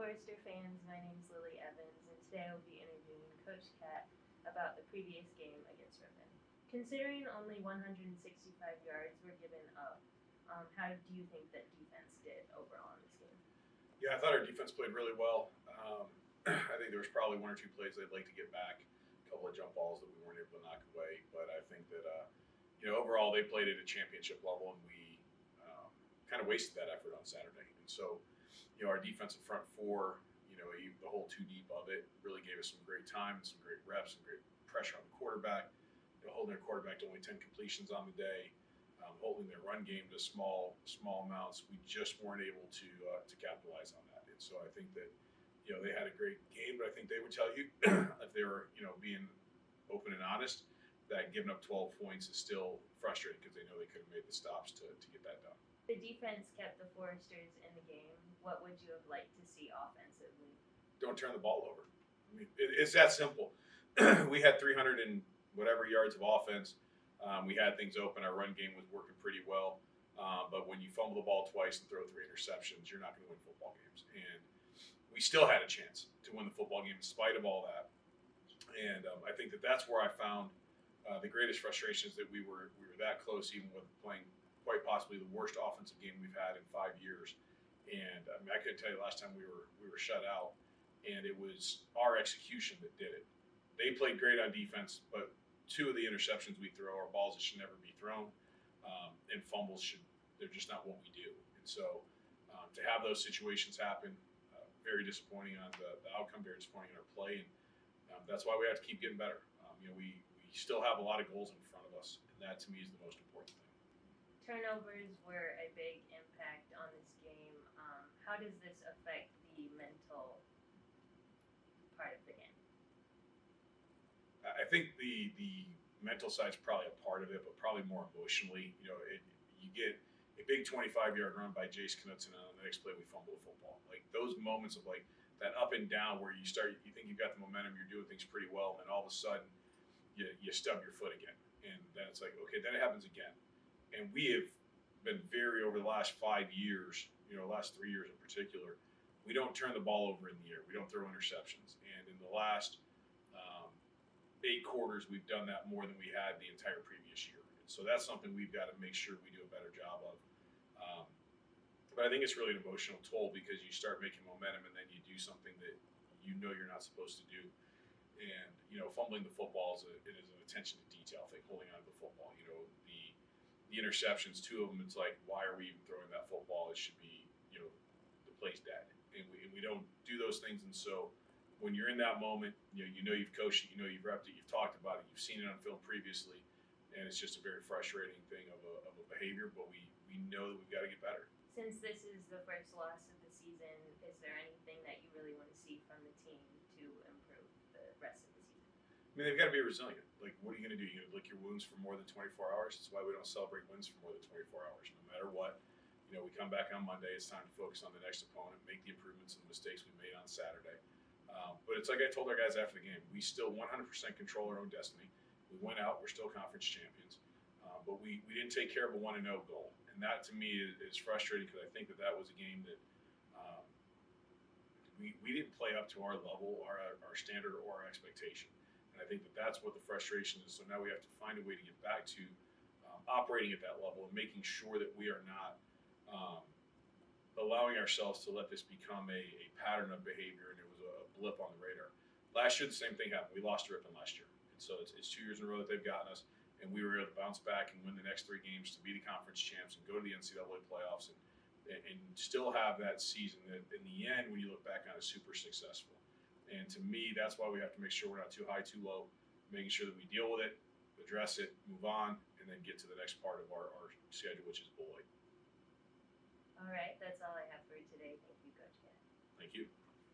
Forester fans, my name is Lily Evans, and today I will be interviewing Coach Cat about the previous game against Ripon. Considering only 165 yards were given up, how do you think that defense did overall in this game? Yeah, I thought our defense played really well. I think there was probably one or two plays they'd like to get back, a couple of jump balls that we weren't able to knock away. But I think that overall they played at a championship level, and we kind of wasted that effort on Saturday. And so, our defensive front four, the whole two deep of it, really gave us some great time and some great reps and great pressure on the quarterback. Holding their quarterback to only 10 completions on the day, holding their run game to small amounts. We just weren't able to capitalize on that. And so I think that they had a great game, but I think they would tell you if they were being open and honest that giving up 12 points is still frustrating because they know they could have made the stops to get that done. The defense kept the Foresters in the game. What would you have liked to see offensively? Don't turn the ball over. I mean, it's that simple. We had 300 and whatever yards of offense. We had things open. Our run game was working pretty well. But when you fumble the ball twice and throw 3 interceptions, you're not going to win football games. And we still had a chance to win the football game in spite of all that. And I think that's where I found the greatest frustration is that we were that close, even with playing quite possibly the worst offensive game we've had in 5 years. And I mean, I couldn't tell you the last time we were shut out, and it was our execution that did it. They played great on defense, but 2 of the interceptions we throw are balls that should never be thrown, and fumbles they're just not what we do. And so to have those situations happen, very disappointing on the outcome, very disappointing in our play, and that's why we have to keep getting better. We still have a lot of goals in front of us, and that to me is the most important thing. Turnovers were a big impact on this game. How does this affect the mental part of the game? I think the mental side's probably a part of it, but probably more emotionally. You get a big 25-yard run by Jace Knutson, and on the next play we fumble the football. Like those moments of like that up and down where you think you've got the momentum, you're doing things pretty well, and then all of a sudden you stub your foot again, and then it's like, okay, then it happens again. And we have been over the last 5 years, last 3 years in particular, we don't turn the ball over in the air. We don't throw interceptions. And in the last 8 quarters, we've done that more than we had the entire previous year. And so that's something we've got to make sure we do a better job of. But I think it's really an emotional toll because you start making momentum and then you do something that you're not supposed to do. And, fumbling the football it is an attention to detail thing, holding on to the football. The interceptions, 2 of them, it's like, why are we even throwing that football? It should be, the play's dead. And we don't do those things. And so when you're in that moment, you've coached it, you've repped it, you've talked about it, you've seen it on film previously, and it's just a very frustrating thing of a behavior, but we know that we've got to get better. Since this is the first loss of the season, is there anything that you really want to see from the team to improve the rest of the season? I mean, they've got to be resilient. Like, what are you going to do? You're going to lick your wounds for more than 24 hours? That's why we don't celebrate wins for more than 24 hours. No matter what, we come back on Monday. It's time to focus on the next opponent, make the improvements and the mistakes we made on Saturday. But it's like I told our guys after the game, we still 100% control our own destiny. We went out, we're still conference champions. But we didn't take care of a 1-0 goal. And that to me is frustrating because I think that was a game that we didn't play up to our level, our standard, or our expectation. And I think that's what the frustration is. So now we have to find a way to get back to operating at that level and making sure that we are not allowing ourselves to let this become a pattern of behavior, and it was a blip on the radar. Last year, the same thing happened. We lost to Ripon last year. And so it's 2 years in a row that they've gotten us, and we were able to bounce back and win the next 3 games to be the conference champs and go to the NCAA playoffs and still have that season that in the end, when you look back on it, is super successful. And to me, that's why we have to make sure we're not too high, too low, making sure that we deal with it, address it, move on, and then get to the next part of our schedule, which is Beloit. All right, that's all I have for you today. Thank you, Coach Cat. Thank you.